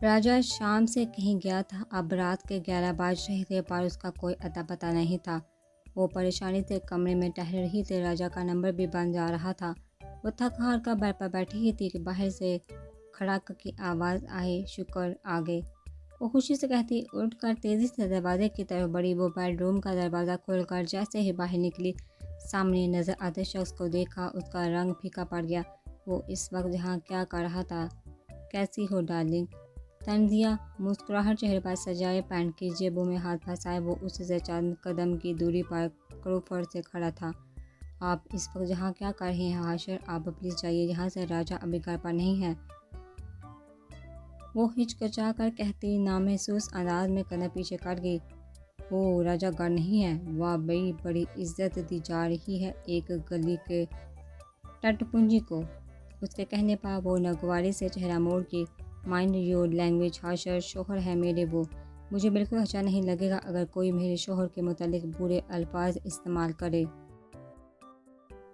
राजा शाम से कहीं गया था। अब रात के 11 बज रहे थे पर उसका कोई अता पता नहीं था। वो परेशानी से कमरे में टहल रही थी। राजा का नंबर भी बन जा रहा था। वो थक हार कर बेड पर बैठी ही थी कि बाहर से खड़ाक की आवाज़ आई। शुक्र आ गए, वो खुशी से कहती। उठकर तेज़ी से दरवाजे की तरफ बढ़ी। वो बेडरूम का दरवाज़ा खोलकर जैसे ही बाहर निकली, सामने नज़र आते शख्स को देखा। उसका रंग फीका पड़ गया। वो इस वक्त यहाँ क्या कर रहा था? कैसी हो डार्लिंग? तंजिया मुस्कुराहट चेहरे पर सजाए, पैंट की जेबों में हाथ फंसाए वो उससे चंद कदम की दूरी पर क्रोफर से खड़ा था। आप इस वक्त यहाँ क्या कर रहे हैं हाशर? आप प्लीज़ जाइए यहाँ से, राजा अभी घर पर नहीं है। वो हिचकिचा कर कहती, नामहसूस अंदाज में कदम पीछे कर गई। ओ, राजा घर नहीं है? वाह, बड़ी इज्जत दी जा रही है एक गली के टटपुंजी को। उसके कहने पर वो नगवारी से चेहरा मोड़ की। माइंड योर लैंग्वेज हाशर, शोहर है मेरे वो। मुझे बिल्कुल अच्छा नहीं लगेगा अगर कोई मेरे शोहर के मुतालिक बुरे अल्फाज इस्तेमाल करे।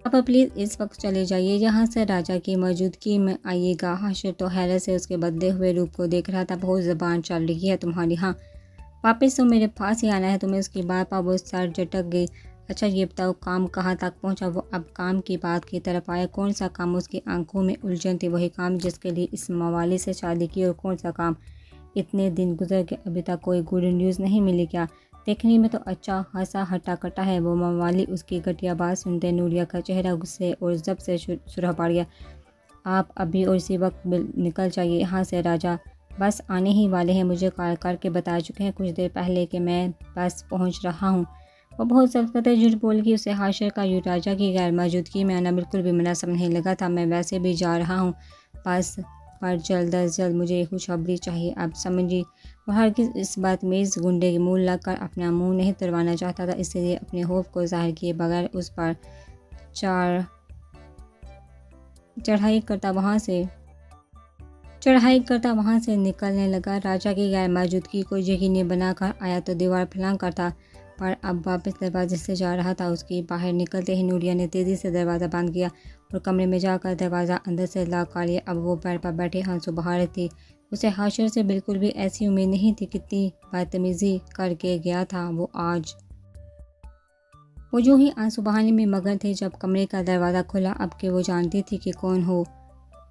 आप प्लीज़ इस वक्त चले जाइए यहाँ से, राजा की मौजूदगी में आइएगा। हाशर तो हैरत से उसके बदले हुए रूप को देख रहा था। बहुत ज़बान चल रही है तुम्हारी। हाँ, वापस तो मेरे पास ही आना है तुम्हें। उसकी बात पर वो सर झटक गई। अच्छा ये बताओ, काम कहाँ तक पहुँचा? वो अब काम की बात की तरफ आया। कौन सा काम? उसकी आंखों में उलझन थी। वही काम जिसके लिए इस मवाली से शादी की। और कौन सा काम? इतने दिन गुजर के अभी तक कोई गुड न्यूज़ नहीं मिली क्या? देखने में तो अच्छा खासा हट्टा कट्टा है वो मवाली। उसकी घटिया बात सुनते नूरिया का चेहरा गुस्से और जब से सुरह पड़ गया। आप अभी और इसी वक्त निकल जाइए यहाँ से, राजा बस आने ही वाले हैं। मुझे कॉल करके बता चुके हैं कुछ देर पहले कि मैं बस पहुँच रहा हूँ। वो बहुत सख्त झूठ बोल गई। उसे हाशर का राजा की गैर मौजूदगी में आना बिल्कुल भी मुनासिब नहीं लगा था। मैं वैसे भी जा रहा हूँ बस, पर जल्द अज जल्द मुझे खुशखबरी चाहिए। आप समझी? वो हरगिज़ इस बदतमीज़ गुंडे के मुँह लगकर अपना मुँह नहीं तुड़वाना चाहता था, इसलिए अपने खौफ को ज़ाहिर किए बगैर उस पर चढ़ाई करता वहाँ से निकलने लगा। राजा की गैर मौजूदगी को यकीनी बनाकर आया तो दीवार फलांग कर था, पर अब वापस दरवाजे से जा रहा था। उसकी बाहर निकलते ही नूरिया ने तेज़ी से दरवाज़ा बंद किया और कमरे में जाकर दरवाज़ा अंदर से लॉक कर लिया। अब वो बेड पर बैठे आंसू बहा रही थी। उसे हाशर से बिल्कुल भी ऐसी उम्मीद नहीं थी। कितनी बदतमीज़ी करके गया था वो आज। वो जो ही आंसू बहाने में मगन थे जब कमरे का दरवाज़ा खुला। अब कि वो जानती थी कि कौन हो,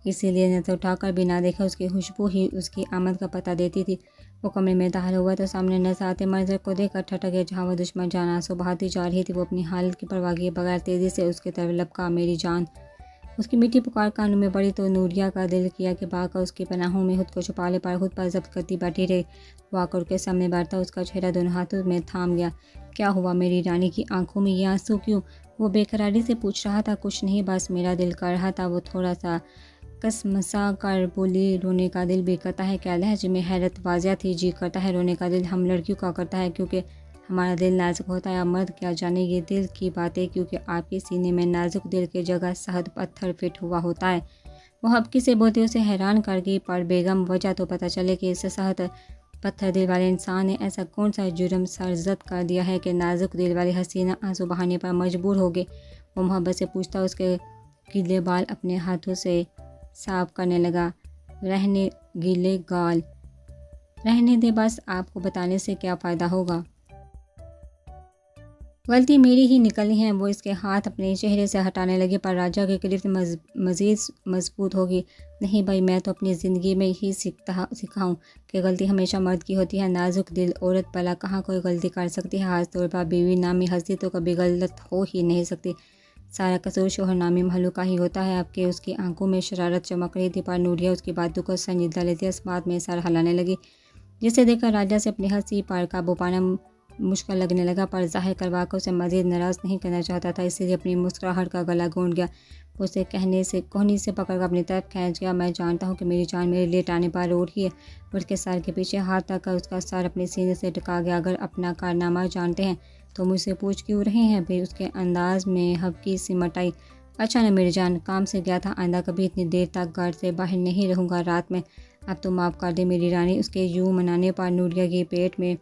इसीलिए नजर उठाकर भी ना देखा। उसकी खुशबू ही उसकी आमद का पता देती थी। वो कमरे में दाखिल हुआ तो सामने नजर आते मंजर को देखकर ठटक गया। जहाँ वो दुश्मन जान आंसू बहाती जा रही थी, वो अपनी हालत की परवाह किए बगैर तेज़ी से उसकी तरफ लपका। मेरी जान! उसकी मीठी पुकार कानों में पड़ी तो नूरिया का दिल किया कि भागकर उसकी पनाहों में खुद को छुपा ले, पर खुद पर जब्त करती बैठी रही। वो आकर उसके सामने बैठा, उसका चेहरा दोनों हाथों में थाम गया। क्या हुआ? मेरी रानी की आंखों में ये आंसू क्यों? वो बेकरारी से पूछ रहा था। कुछ नहीं, बस मेरा दिल कर रहा था। वो थोड़ा सा कसमसा कर बोली। रोने का दिल भी करता है क्या? लहजे में हैरत वाजिया थी। जी करता है रोने का दिल। हम लड़कियों का करता है क्योंकि हमारा दिल नाजुक होता है। मर्द क्या जाने ये दिल की बातें, क्योंकि आपके सीने में नाजुक दिल की जगह सहद पत्थर फिट हुआ होता है। वो हबकी से बोलते उसे हैरान कर गई, पर बेगम वजह तो पता चले कि इस सहद पत्थर दिल वाले इंसान ने ऐसा कौन सा जुर्म सरजद कर दिया है कि नाजुक दिल वाली हसीना आंसू बहाने पर मजबूर हो गए। वो मोहब्बत से पूछता, उसके गीले बाल अपने हाथों से साफ करने लगा। रहने गीले गाल, रहने दे, बस आपको बताने से क्या फ़ायदा होगा? गलती मेरी ही निकली है। वो इसके हाथ अपने चेहरे से हटाने लगे, पर राजा के करीब मज़ीद मजबूत होगी। नहीं भाई, मैं तो अपनी ज़िंदगी में ही सीखा हूँ कि गलती हमेशा मर्द की होती है। नाजुक दिल औरत भला कहाँ कोई गलती कर सकती है? खास तौर पर बीवी नामी हस्ती तो कभी गलत हो ही नहीं सकती। सारा कसूर शोहर नामी महलू का ही होता है। आपके उसकी आंखों में शरारत चमक रही थी, पर नूरिया उसकी बातों को संजीदा लेती इस बात में सर हिलाने लगी, जिसे देखकर राजा से अपनी हंसी पर काबू पाना मुश्किल लगने लगा, पर जाहिर करवा कर उसे मज़ीद नाराज़ नहीं करना चाहता था, इसलिए अपनी मुस्कुराहट का गला घोंट गया। उसे कोहनी से पकड़कर अपनी तरफ खींच गया। मैं जानता हूँ कि मेरी जान मेरे लेट आने पर रो रही है। उसके सर के पीछे हाथ रखकर उसका सर अपने सीने से टिका गया। अगर अपना कारनामा जानते हैं तो मुझसे पूछ क्यों रहे हैं? फिर उसके अंदाज में हल्की सी मटाई। अच्छा ना मेरी जान, काम से गया था, आइंदा कभी इतनी देर तक घर से बाहर नहीं रहूँगा रात में। अब तो माफ़ कर दे मेरी रानी। उसके यूँ मनाने पर नूरिया के पेट में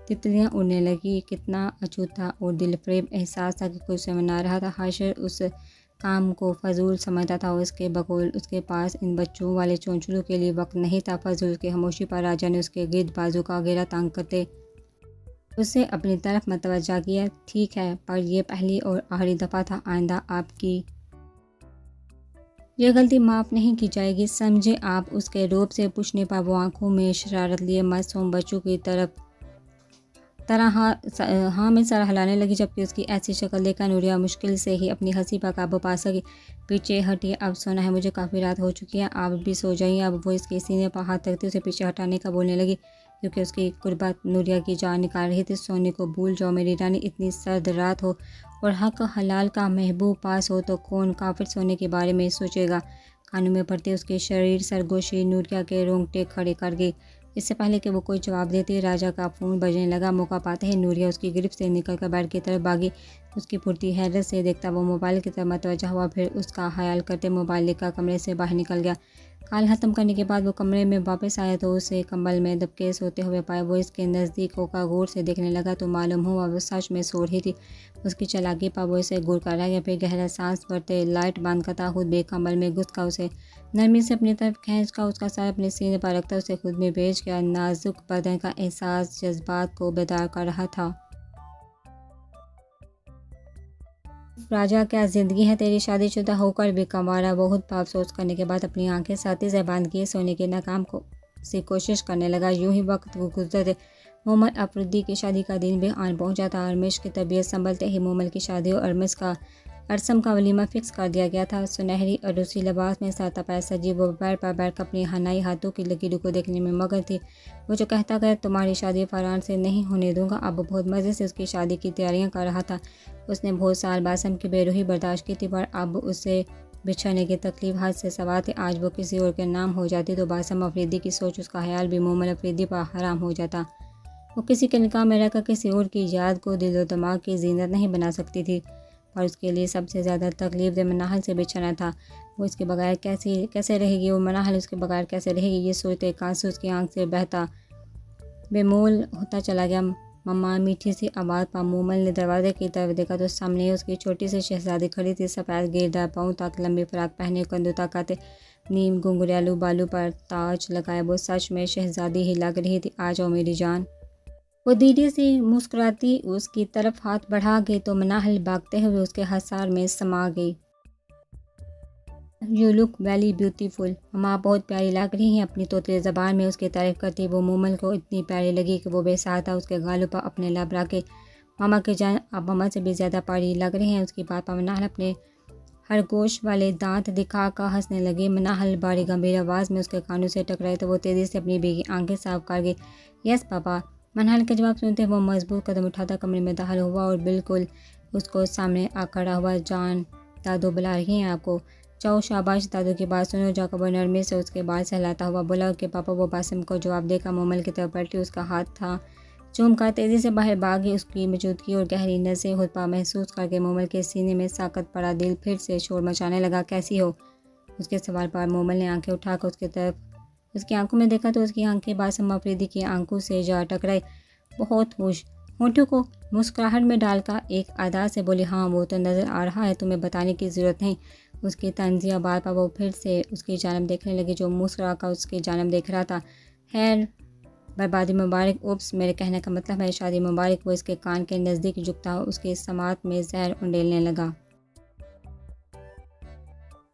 तितलियाँ उड़ने लगी। कितना अछूता और दिलफरेब एहसास था कि कुछ से मना रहा था। हाशर उस काम को फजूल समझता था। उसके बकौल उसके पास इन बच्चों वाले चौंचलों के लिए वक्त नहीं था। फजूल की खामोशी पर राजा ने उसके गिर्द बाजू का घेरा तांग करते उससे अपनी तरफ मतवज्जा किया। ठीक है, पर यह पहली और आखिरी दफ़ा था। आइंदा आपकी ये गलती माफ़ नहीं की जाएगी, समझे आप। उसके रोब से पूछने पर वो आंखों में शरारत लिए मासूम बच्चों की तरह हाँ में सर हिलाने लगी, जबकि उसकी ऐसी शक्ल देखकर नूरिया मुश्किल से ही अपनी हंसी पर काबू पा सकी। पीछे हटिए, अब सोना है, मुझे काफ़ी रात हो चुकी है, आप भी सो जाइए। अब वो इसके सीने पर हाथ रखते उसे पीछे हटाने का बोलने लगी, क्योंकि उसकी कुर्बत नूरिया की जान निकाल रही थी। सोने को भूल जाओ मेरी रानी, इतनी सर्द रात हो और हक हलाल का महबूब पास हो तो कौन काफिर सोने के बारे में सोचेगा। कानों में पड़ते उसके शरीर सरगोशी नूरिया के रोंगटे खड़े कर गई। इससे पहले कि वो कोई जवाब देती, राजा का फ़ोन बजने लगा। मौका पाते ही नूरिया उसकी गिरफ्त से निकलकर बेड की तरफ भागी। उसकी फुर्ती हैरत से देखता वो मोबाइल की तरफ मतवज्जा हुआ, फिर उसका ख्याल करते मोबाइल लेकर कमरे से बाहर निकल गया। कॉल ख़त्म करने के बाद वो कमरे में वापस आया तो उसे कंबल में दबके सोते हुए पाया। वो इसके नज़दीक होकर गौर से देखने लगा तो मालूम हुआ वो सच में सो रही थी। उसकी चालाकी पर वो इसे घूर कर रह गया। फिर गहरा सांस भरते लाइट बंद करता खुद भी कंबल में घुस कर उसे नरमी से अपनी तरफ खींच कर उसका सर अपने सीने पर रखता उसे खुद में भेज गया। नाजुक बदन का एहसास जज्बात को बेदार कर रहा था। राजा, क्या ज़िंदगी है तेरी, शादीशुदा होकर भी कंवारा। बहुत अफसोस करने के बाद अपनी आंखें साथी से बांध किए सोने की नाकाम से कोशिश करने लगा। यूं ही वक्त गुजरते मोहम्मद अफरीदी की शादी का दिन भी आन पहुंचा था। अरमिश की तबीयत संभलते ही मोमल की शादी और अरसम का वलीमा फिक्स कर दिया गया था। सुनहरी अरूसी लिबास में साता पैर सजी वो बेड पर बैठ अपनी हनाई हाथों की लकीरों को देखने में मगन थी। वो जो कहता गया तुम्हारी शादी फरहान से नहीं होने दूंगा, अब बहुत मज़े से उसकी शादी की तैयारियां कर रहा था। उसने बहुत साल बासम की बेरूही बर्दाश्त की थी, पर अब उसे बिछड़ने की तकलीफ हद से सवा थी। आज वो किसी और के नाम हो जाती तो बासम अफरीदी की सोच, उसका ख्याल भी मोमल अफरीदी पर हराम हो जाता। वो किसी के निकाह में रहकर किसी और की याद को दिलो दिमाग की जीनत नहीं बना सकती थी, पर उसके लिए सबसे ज़्यादा तकलीफ दे मनाहल से बिछड़ना था। वो इसके बगैर कैसे रहेगी, वो मनाहल उसके बगैर कैसे रहेगी, ये सोचते कांसू उसकी आंख से बहता बेमोल होता चला गया। मम्मा, मीठी सी आवाज़ पर मोमल ने दरवाजे की तरफ देखा तो सामने उसकी छोटी सी शहजादी खड़ी थी। सफ़ेद गेरदार पाँव तक लंबी फ्राक पहने, कंधों तक आते नीम घुंघरालू बालू पर ताज लगाए वो सच में शहजादी ही लग रही थी। आ जाओ मेरी जान। वो धीरे से मुस्कुराती उसकी तरफ हाथ बढ़ा गई तो मनाहल भागते हुए उसके हसार में समा गई। यू लुक वेरी ब्यूटीफुल, मम्मा बहुत प्यारी लग रही हैं। अपनी तोतली ज़बान में उसकी तारीफ़ करती वो मोमल को इतनी प्यारी लगी कि वो बेसहारा उसके गालों पर अपने लब रखे। मामा की जान अब मम्मा से भी ज़्यादा प्यारी लग रही हैं। उसकी बात पर मनाहल अपने खरगोश वाले दांत दिखा कर हंसने लगे। मनाहल बारी गंभीर आवाज़ में उसके कानों से टकराए तो वो तेज़ी से अपनी भीगी आंखें साफ कर गई। Yes papa. मनाहल के जवाब सुनते वो मजबूत कदम उठाता कमरे में दाखिल हुआ और बिल्कुल उसको सामने आ खड़ा हुआ। जान, दादू बुला रही हैं आपको। जाओ शाबाश, दादू की बात सुनो। जाकर वो नरमी से उसके बाल सहलाता हुआ बोला कि पापा। वो बासिम को जवाब देकर मोमल की तरफ पलटी। उसका हाथ था चूम कर तेज़ी से बाहर भागी। उसकी मौजूदगी और गहरी नज़ें खुद पर महसूस करके मोमल के सीने में साकत पड़ा दिल फिर से शोर मचाने लगा। कैसी हो? उसके सवाल पर मोमल ने आंखें उठाकर उसकी तरफ उसकी आंखों में देखा तो उसकी आंखें बासिम अफरीदी की आंखों से जा टकराई। बहुत खुश होठों को मुस्कुराहट में डालकर एक अदा से बोली, हाँ वो तो नज़र आ रहा है, तुम्हें बताने की ज़रूरत नहीं। उसकी तंजिया बात पर वो फिर से उसकी जानब देखने लगी जो मुस्कुरा कर उसकी जानब देख रहा था। खैर बर्बादी मुबारक। उप्स, मेरे कहने का मतलब है शादी मुबारक। वो इसके कान के नज़दीक झुकता उसके समात में जहर उंडेलने लगा।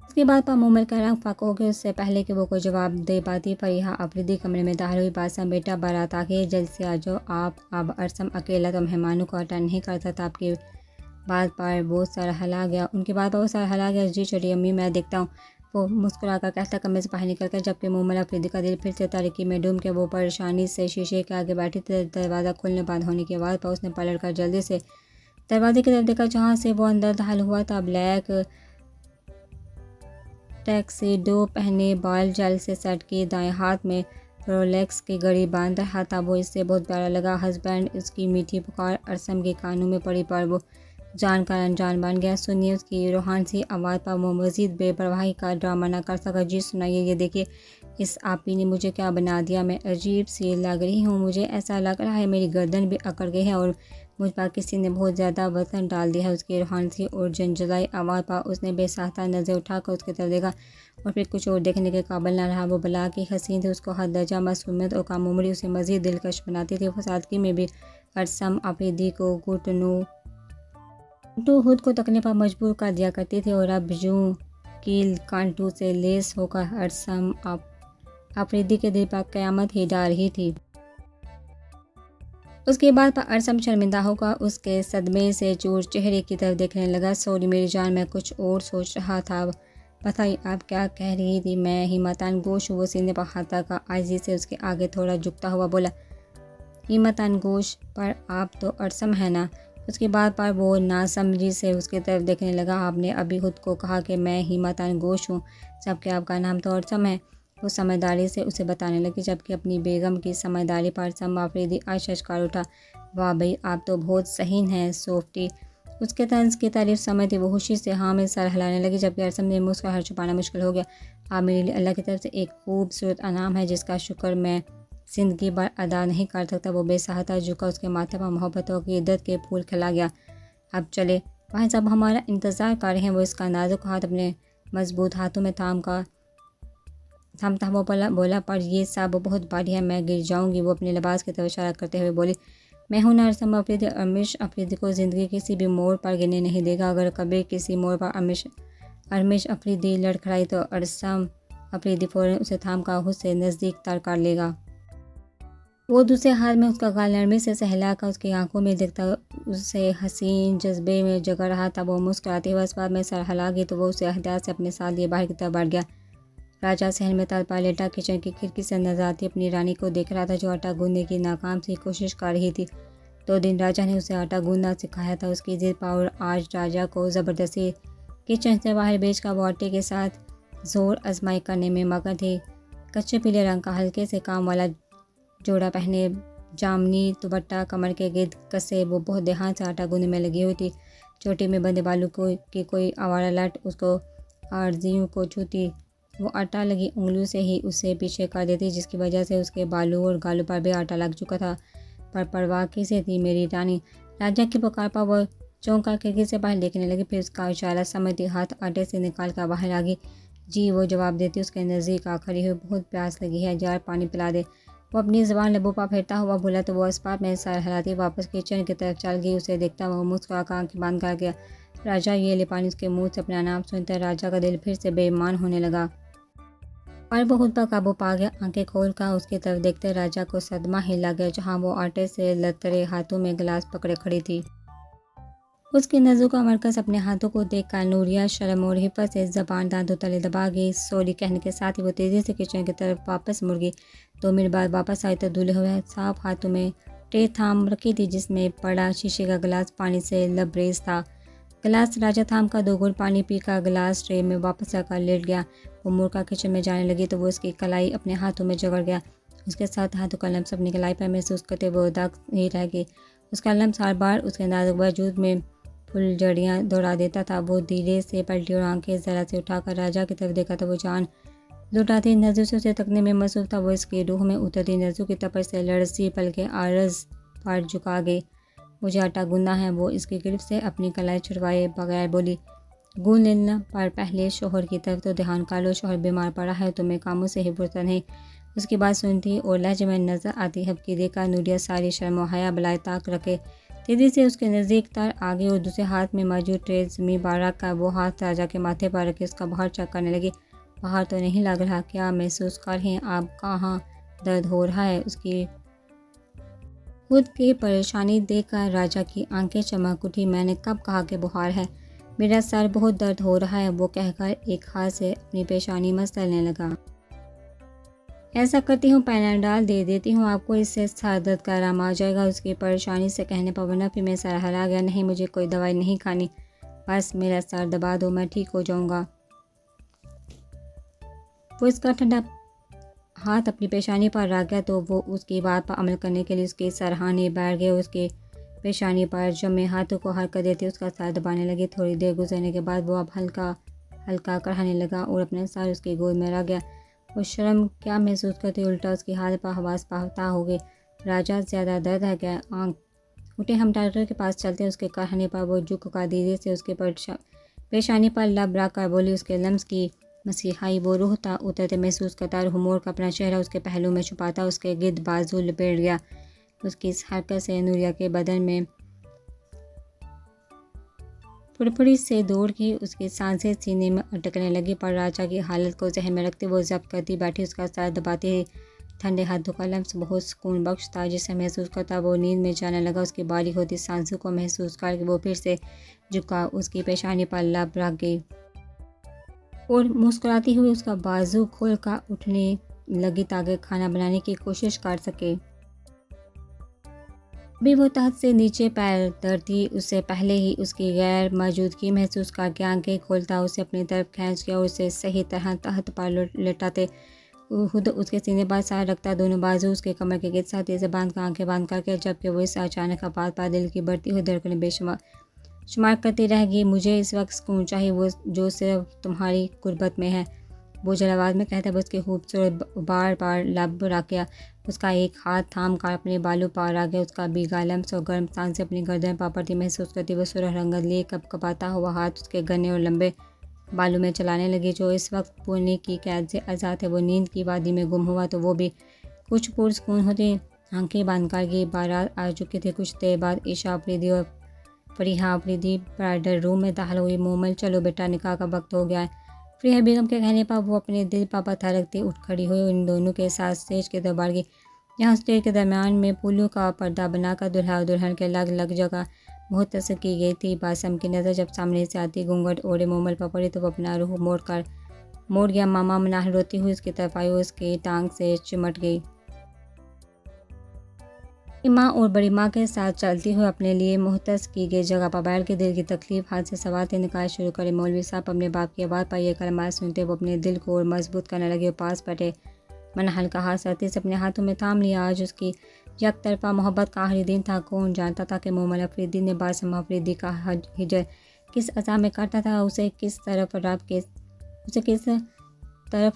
उसके बाद पर मोमल का रंग फाक हो गया। उससे पहले कि वो कोई जवाब दे पाती फरीहा अफरीदी कमरे में दाखिल हुई। बादशाह बेटा बारात आ गई, जल्द से आ जाओ आप। अब अरसम अकेला तो मेहमानों को अटेंड नहीं करता था। आपकी बात पर वो सर हिला गया। उनकी बात पर वो सर हिला गया। जी छोटी अम्मी, मैं देखता हूँ। वो मुस्कुरा कर कहता कमरे से बाहर निकल कर, जबकि मोमल अफरीदी का दिल फिर से तारीकी में डूब के वो परेशानी से शीशे के आगे बैठी थी। दरवाज़ा खुलने बंद होने की आवाज़ पर उसने पलट कर जल्दी से दरवाजे की तरफ देखा जहाँ से वो अंदर दाखिल हुआ था। ब्लैक टैक्सीडो पहने, बाल जल से सेट किए, दाएं हाथ में रोलेक्स की घड़ी बांध रहा था। वो इससे बहुत प्यारा लगा। हस्बैंड, उसकी मीठी पुकार अरसम के कानों में पड़ी पर वो जानकर अनजान बन गया। सुनिए, उसकी रूहान सी आवाज़ पर वो मज़ीद बेपरवाही का ड्रामा न कर सका। जी सुनाइए। ये देखिए, इस आपी ने मुझे क्या बना दिया। मैं अजीब सी लग रही हूँ। मुझे ऐसा लग रहा है मेरी गर्दन भी अकड़ गई है और मुझ पर किसी ने बहुत ज़्यादा वजन डाल दिया है। उसकी रूहानी और जंजलाई आवाज़ पर उसने बेसाख्ता नज़र उठाकर उसकी तरफ देखा और फिर कुछ और देखने के काबिल न रहा। वो बला की हसीन थी, उसको हद दर्जा मासूमियत और काम उम्री उसे मज़ीद दिलकश बनाती थी। फसादगी में भी अरसम आफरीदी को घुटनों खुद को तकने पर मजबूर कर दिया करती थी और अब यूं कील कांटू से लेस होकर अरसम आफरीदी के दिल पर क़यामत ही डाल रही थी। उसके बाद पर अरसम शर्मिंदा होकर उसके सदमे से चूर चेहरे की तरफ देखने लगा। सॉरी मेरी जान, मैं कुछ और सोच रहा था। बताइए आप क्या कह रही थी? मैं हिम्मतान गोश। वो सीने पर हाथ का आजी से उसके आगे थोड़ा झुकता हुआ बोला, हिम्मतान गोश पर आप तो अरसम है ना? उसके बाद पर वो नासमझी से उसकी तरफ देखने लगा। आपने अभी खुद को कहा कि मैं हिम्मतान गोश हूँ, जबकि आपका नाम तो अरसम है। वो समझदारी से उसे बताने लगी, जबकि अपनी बेगम की समझदारी पर अरसम आफरीदी आशकार उठा। वाह भाई, आप तो बहुत सहीन हैं सोफ्टी। उसके तंज की तारीफ समझती वो खुशी से हाँ में सर हिलाने लगी, जबकि अरसम ने मुस्कुराहट हर छुपाना मुश्किल हो गया। आप मेरे लिए अल्लाह की तरफ से एक खूबसूरत अनाम है जिसका शुक्र मैं ज़िंदगी भर अदा नहीं कर सकता। वो बेसहारा झुका, उसके माथे पर मोहब्बतों की इद्दत के फूल खिला गया। अब चले, भाई साहब हमारा इंतज़ार कर रहे हैं। वो इसका नाजुक हाथ अपने मजबूत हाथों में थामता वो बोला, पर ये सब बहुत भारी है, मैं गिर जाऊंगी। वो अपने लिबास की तरफ इशारा करते हुए बोली, मैं हूं ना अरसम आफरीदी। अरमिश आफरीदी को ज़िंदगी किसी भी मोड़ पर गिरने नहीं देगा। अगर कभी किसी मोड़ पर अरमिश आफरीदी लड़खड़ाई तो अरसम आफरीदी फ़ौरन उसे थाम कर खुद से नज़दीक तर कर लेगा। वो दूसरे हाथ में उसका गाल नरमी से सहला कर उसकी आंखों में देखता उसे हसीन जज्बे में जगा रहा था। वो मुस्कुराते हुए इस बात में सर हिला गई तो वो उसे एहतियात से अपने साथ लिए बाहर की तरफ बढ़ गया। राजा सहन में ताल लेटा किचन की खिड़की से नजर आती अपनी रानी को देख रहा था, जो आटा गूंदने की नाकाम सी कोशिश कर रही थी। 2 दिन राजा ने उसे आटा गूंदना सिखाया था। उसकी जिद पर और आज राजा को ज़बरदस्ती किचन से बाहर भेजकर वो आटे के साथ जोर आजमाई करने में मगन थी। कच्चे पीले रंग का हल्के से काम वाला जोड़ा पहने, जामनी दुपट्टा कमर के गिर्द कसे, वो बहुत ध्यान से आटा गूंदने में लगी हुई थी। चोटी में बंधे बालों की कोई आवारा लट उसको आरजियों को छूती। वो आटा लगी उंगलियों से ही उसे पीछे कर देती, जिसकी वजह से उसके बालों और गालों पर भी आटा लग चुका था। पर परवाह किसे थी मेरी रानी? राजा की पुकार पर वो चौंका खिड़की से बाहर देखने लगी। फिर उसका इशारा समझती हाथ आटे से निकाल कर बाहर आ गई। जी, वो जवाब देती उसके नज़दीक आ खड़ी हुई, बहुत प्यास लगी है यार, पानी पिला दे। वो अपनी ज़बान लबों पर फेरता हुआ बोला तो वो इस बात में सर हिलाती वापस किचन की तरफ चल गई। उसे देखता हुआ मुस्कुरा कर आँखें बांध कर गया। राजा ये ले पानी। उसके मुँह से अपना नाम सुनकर राजा का दिल फिर से बेईमान होने लगा और वो खुद पर काबू पा गया। आंखें खोल कर उसकी तरफ देखते राजा को सदमा ही लग गया, जहाँ वो आटे से लतरे हाथों में गिलास पकड़े खड़ी थी। उसकी नज़रों का मरकज़ अपने हाथों को देखकर नूरिया शर्म और हिफ़्फ़त से ज़बान दांतों तले दबा गई। सॉरी कहने के साथ ही वो तेज़ी से किचन की तरफ वापस मुड़ गई। 2 मिनट बाद वापस आई तो धुले हुए साफ हाथों में ट्रे थाम रखी थी, जिसमें पड़ा शीशे का गिलास पानी से लबरेज था। गिलास राजा थाम का 2 घूंट पानी पीकर गिलास ट्रे में वापस आकर लेट गया। वो मुड़कर किचन में जाने लगी तो वो उसकी कलाई अपने हाथों में जकड़ गया। उसके साथ हाथों का लम्स अपनी कलाई पर महसूस करते वो उदास ही रह गई। उसका लम्स हर बार उसके नाजुक वजूद में फुलझड़ियाँ दौड़ा देता था। वो धीरे से पलटी और आंखें जरा से उठाकर राजा की तरफ देखा तो वो जान लुटाती नज़र से उसे तकने में मसरूफ़ था। वो इसकी रूह में उतरती नज़रों की तपश से लड़सी पलके आरज़ पर झुका गई। मुझे आटा गूंदना है। वो इसकी गिरफ्त से अपनी कलाई छुड़वाए बगैर बोली, गूंद लेना, पर पहले शोहर की तरफ तो ध्यान कर लो। शोहर बीमार पड़ा है, तुम्हें कामों से ही फुर्सत नहीं। उसकी बात सुनती और लहजे में नजर आती हबकी देखकर नूरिया सारी शर्म और हया बलाए ताक रखे तेजी से उसके नज़दीक तर आ गई और दूसरे हाथ में मौजूद ट्रे ज़मीन बारक का वो हाथ राजा के माथे पर रखे उसका बाहर चेक करने लगी। बाहर तो नहीं लग रहा, क्या महसूस कर रहे हैं आप? कहाँ दर्द हो रहा है? उसकी खुद की परेशानी देखकर राजा की आंखें चमक उठी। मैंने कब कहा कि बुखार है? मेरा सर बहुत दर्द हो रहा है, वो कहकर एक हाथ से अपनी पेशानी मसलने लगा। ऐसा करती हूँ, पैनाडॉल दे देती हूँ आपको, इससे सर दर्द का आराम आ जाएगा। उसकी परेशानी से कहने पर वरना फिर मैं सर हरा गया। नहीं, मुझे कोई दवाई नहीं खानी, बस मेरा सर दबा दो, मैं ठीक हो जाऊँगा। वो इसका ठंडा हाथ अपनी पेशानी पर रख गया तो वो उसकी बात पर अमल करने के लिए उसके सरहाने बैठ गए। उसके पेशानी पर जमे हाथों को हरकत देते उसका सर दबाने लगे। थोड़ी देर गुजरने के बाद वो अब हल्का हल्का कराने लगा और अपना सर उसकी गोद में रख गया। वो शर्म क्या महसूस करती, उल्टा उसकी हालत पर हवास पाता हो गई। राजा ज़्यादा दर्द है क्या? उठे, हम डॉक्टर के पास चलते हैं। उसके कहने पर वो झुक कर धीरे से उसके पेशानी पर लब रख कर बोली। उसके लम्स की मसीहाई वो रूह था उतरते महसूस करता, रूह मोड़ का अपना चेहरा उसके पहलू में छुपाता। उसके गिद्ध बाजू लपेट गया। उसकी इस हरकत से नूरिया के बदन में फुड़फुड़ी से दौड़ की उसकी सांसें सीने में अटकने लगी। पर राजा की हालत को जहन में रखते वो जब्त करती बैठी। उसका सर दबाते ठंडे हाथों का लम्स बहुत सुकून बख्श था। जिसे महसूस करता वो नींद में जाने लगा। उसकी बारीक होती सांसों को महसूस करके वो फिर से झुका, उसकी पेशानी पर लब रख गई और मुस्कुराती हुई उसका बाजू खोल कर उठने लगी ताकि खाना बनाने की कोशिश कर सके। अभी वो तहत से नीचे पैर धरती उससे पहले ही उसकी गैर मौजूदगी महसूस करके आंखें खोलता उसे अपनी तरफ खींच के और उसे सही तरह तहत पर लेटाते खुद उसके सीने पर सर रखता, दोनों बाजू उसके कमर के गिर्द साथी से बांध कर आंखें बंद करके, जबकि वो इस अचानक आपात पर दिल की बढ़ती हुई धड़कनें बेशुमार करती रहेगी। मुझे इस वक्त सुकून चाहिए वो जो सिर्फ तुम्हारी गुर्बत में है, बोझल आवाज़ में कहता। उसके खूबसूरत बार बार लब रख गया। उसका एक हाथ थाम कर अपने बालों पर आ गया। उसका भीगा लम्स और गर्म सांस से अपनी गर्दन पर पड़ती महसूस करती वो सुरह रंगत लिए कपकपाता हुआ हाथ उसके घने और लंबे बालों में चलाने लगी, जो इस वक्त पुणे की कैद से आज़ाद है। वो नींद की वादी में गुम हुआ तो वो भी कुछ पुरसकून होती आंखें बंद कर गई। बारात आ चुकी थी। कुछ देर बाद ईशा अफरीदी और फरीहा अफरीदी ब्राइडल रूम में दाखिल हुई। मोमल, चलो बेटा, निकाह का वक्त हो गया है। फरीहा बेगम के कहने पर वो अपने दिल पर पत्थर रखती उठ खड़ी हुई। इन दोनों के साथ स्टेज के दरबार की यहाँ स्टेज के दरमियान में फूलों का पर्दा बनाकर दुल्हा और दुल्हन के अलग अलग जगह मुहतसर की गई थी। बासम की नज़र जब सामने से आती घूंघट ओढ़े मोमल पर पड़ी तो वो अपना रूह मोड़ गया। मामा मनाह रोती हुई उसकी तरफ आई और उसकी टांग से चिमट गई। माँ और बड़ी माँ के साथ चलती हुई अपने लिए मुहतस की गई जगह पर बैठ के दिल की तकलीफ हाथ से सवाते निकाल शुरू करे। मौलवी साहब अपने बाप की आवाज़ पर यह कलमात सुनते वो अपने दिल को और मजबूत करने लगे और पास बैठे मनहल का हाथ साथी से अपने हाथों में थाम लिया। आज उसकी एक तरफा मोहब्बत का आखिरी दिन था। कौन जानता था कि मोमल अफरीदी ने बासम अफरीदी का हिजर किस अज़ा में काटा था। उसे किस तरफ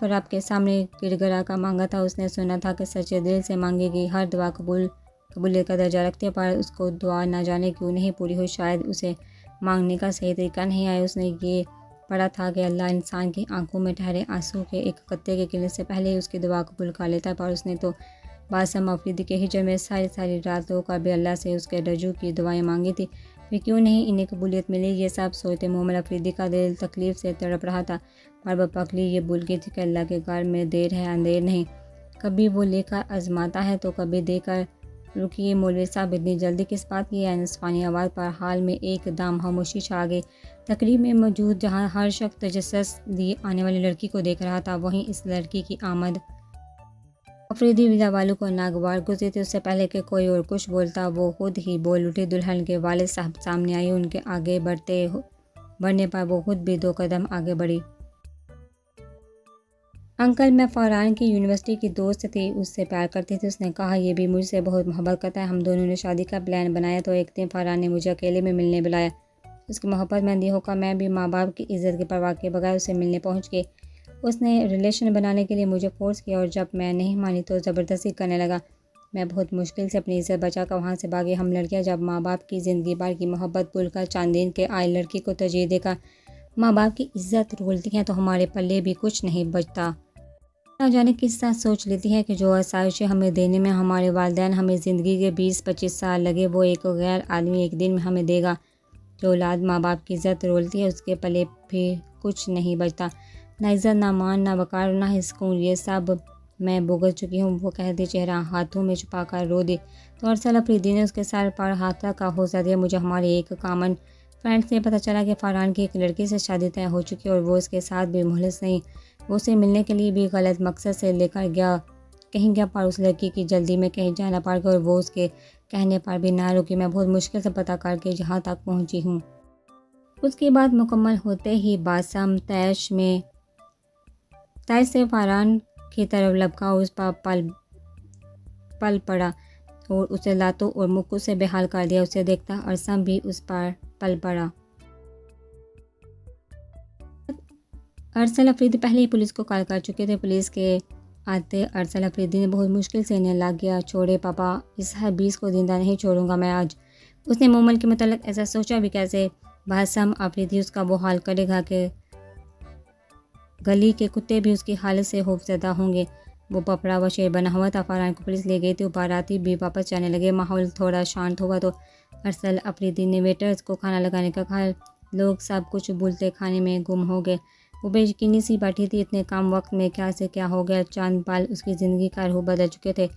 रब के सामने गिड़गिड़ा का मांगा था। उसने सुना था कि सच्चे दिल से मांगी गई हर दुआ कबूलियत का दर्जा रखते, पर उसको दुआ ना जाने क्यों नहीं पूरी हुई। शायद उसे मांगने का सही तरीका नहीं आया। उसने ये पढ़ा था कि अल्लाह इंसान की आंखों में ठहरे आंसू के एक कत्ते के गिरने से पहले ही उसकी दुआ कबूल कर लेता है। पर उसने तो बासम अफरीदी के हिजर में सारी रात होकर भी अल्लाह से उसके रजू की दुआएं मांगी थी। वे क्यों नहीं इन्हें कबूलियत मिली, ये सब सोचते मोमल अफरीदी का दिल तकलीफ से तड़प रहा था। पर वह पकली ये भूल गई थी कि अल्लाह के घर में देर है अंधेर नहीं। कभी वो लेकर आजमाता है तो कभी देकर। रुकिए मौलवी साहब, इतनी जल्दी किस बात की है? नस्वानी आवाज़ पर हाल में एकदम खामोशी छा गई। तकरीब में मौजूद जहाँ हर शख्स तजस्सुस लिए आने वाली लड़की को देख रहा था, वहीं इस लड़की की आमद अफरीदी विदा वालों को नागवार गुजरी थी। उससे पहले कि कोई और कुछ बोलता वो खुद ही बोल उठी। दुल्हन के वालिद साहब सामने आई। उनके आगे बढ़ने पर वो खुद भी 2 कदम आगे बढ़ी। अंकल, मैं फरहान की यूनिवर्सिटी की दोस्त थी, उससे प्यार करती थी। उसने कहा यह भी मुझसे बहुत मोहब्बत करता है। हम दोनों ने शादी का प्लान बनाया तो एक दिन फरहान ने मुझे अकेले में मिलने बुलाया। उसकी मोहब्बत में अंधी होकर मैं भी माँ बाप की इज़्ज़त की परवाह के बगैर उससे मिलने पहुँच गई। उसने रिलेशन बनाने के लिए मुझे फोर्स किया और जब मैं नहीं मानी तो ज़बरदस्ती करने लगा। मैं बहुत मुश्किल से अपनी इज़्ज़त बचा कर वहाँ से भागी। हम लड़कियाँ जब माँ बाप की ज़िंदगी भर की मोहब्बत भूलकर चांदीन के आए लड़की को तरजीह देकर माँ बाप की इज़्ज़त रोलती हैं तो हमारे पल्ले भी कुछ नहीं बचता। ना जाने किस तरह सोच लेती है कि जो आसाइशें हमें देने में हमारे वालिदैन हमें ज़िंदगी के 20-25 साल लगे, वो एक गैर आदमी एक दिन में हमें देगा। जो औलाद माँ बाप की इज़्ज़त रोलती है उसके पले भी कुछ नहीं बचता, ना इज़्ज़त, ना मान, ना वकार, ना ही सुकून। ये सब मैं भुगत चुकी हूँ। वो कहती चेहरा हाथों में छुपा कर रो दी तो अरसल अफरीदी ने उसके सर पर हाथ का हौसला दिया। मुझे हमारे एक कॉमन फ्रेंड से पता चला कि फरहान की एक लड़की से शादी तय हो चुकी है और वो उसके साथ भी मुखलिस नहीं। वो उसे मिलने के लिए भी गलत मकसद से लेकर कहीं गया, पर उस लड़की की जल्दी में कहीं जाना पड़ गया और वो उसके कहने पर भी ना रुकी। मैं बहुत मुश्किल से पता करके जहाँ तक पहुँची हूँ। उसकी बात मुकम्मल होते ही बासम तैश से फरहान की तरफ लपका उस पर पल पड़ा और उसे लातों और मुक्कों से बेहाल कर दिया। उसे देखता अरसम भी उस पर पल पड़ा। अरसल अफरीदी पहले ही पुलिस को कॉल कर चुके थे। पुलिस के आते अरसल अफरीदी ने बहुत मुश्किल से इन्हें लग गया। छोड़े पापा, इस हबीस को जिंदा नहीं छोड़ूंगा मैं आज। उसने मोमल के मतलब ऐसा सोचा भी कैसे। बासम अफरीदी उसका वो हाल करेगा कि गली के कुत्ते भी उसकी हालत से खौफजदा होंगे। वो पपड़ा व शेर बना हुआ था। फरहान को पुलिस ले गई थी। बाराती भी वापस जाने लगे। माहौल थोड़ा शांत हुआ तो अरसल अफरीदी ने वेटर्स को खाना लगाने का कहा। लोग सब कुछ भूलते खाने में गुम हो गए। वो बेयकीनी सी बैठी थी। इतने कम वक्त में क्या से क्या हो गया। चांद पाल उसकी ज़िंदगी का रूह बदल चुके थे।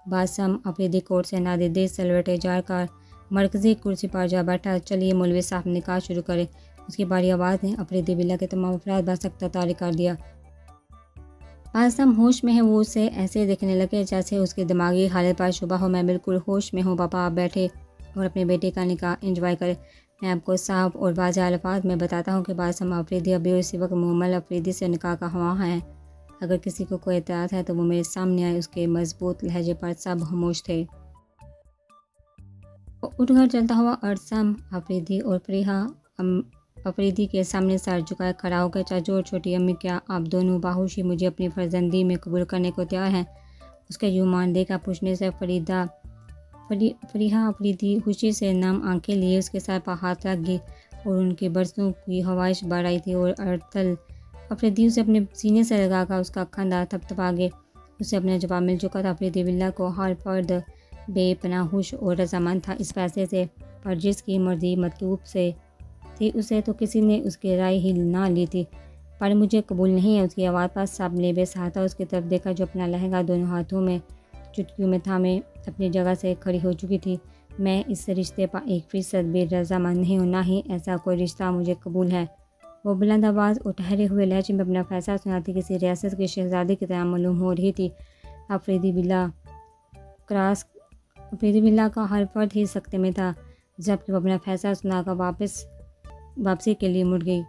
बासम अफरीदी कोर्ट से नादिर सलवटे जार मरकज़ी कुर्सी पर जा बैठा। चलिए मौलवी साहब निकाह शुरू करें। उसकी बारी आवाज़ ने अफरीदी बिल्ला के तमाम अफराद बसख्ता तारिक कर दिया। बासम होश में है। वो उसे ऐसे देखने लगे जैसे उसकी दिमागी हालत पर शुबा हो। मैं बिल्कुल होश में हूँ पापा, आप बैठे और अपने बेटे का निकाह एंजॉय करें। मैं आपको साफ और वाज़ेह अल्फाज में बताता हूँ कि बासम अफरीदी अभी उसी वक्त मोमल अफरीदी से निकाह का हुआ है। अगर किसी को कोई एतराज़ है तो वो मेरे सामने आए। उसके मजबूत लहजे पर सब खामोश थे। उठकर चलता हुआ अरसम अफरीदी और फरीहा अफरीदी के सामने सर झुकाए खड़ा होकर चाचू और छोटी अम्मी, क्या आप दोनों बाहुशी मुझे अपनी फर्जंदी में कबूल करने को तैयार हैं? उसके यूमान देखा पूछने से फरीहा अफरीदी खुशी से नम आंखें लिए उसके सर पर हाथ रख गई और उनकी बरसों की ख्वाहिश बढ़ आई थी। और अरतल अफरीदी उसे अपने सीने से लगाकर उसका कंधा थपथपा गए। उसे अपना जवाब मिल चुका था। अफरीदी बिल्ला को हर फर्द बेपनाह खुश और रजामंद था इस फैसले से, पर जिसकी मर्जी मतलूब से थी उसे तो किसी ने उसकी राय ही ना ली थी। पर मुझे कबूल नहीं है। उसकी आवाज़ पर सब ने बेसहारा उसकी तरफ देखा जो अपना लहंगा दोनों हाथों में चुटकियों में थामे अपनी जगह से खड़ी हो चुकी थी। मैं इस रिश्ते पर 1% भी रजामंद नहीं हूँ, ना ही ऐसा कोई रिश्ता मुझे कबूल है। वो बुलंद आवाज़ और ठहरे हुए लहजे में अपना फैसला सुनाती किसी रियासत की शहजादी की तरह मालूम हो रही थी। अफरीदी बिल्ला का हर फर्द ही सख्ते में था, जबकि वो अपना फैसला सुनाकर वापसी के लिए मुड़ गई।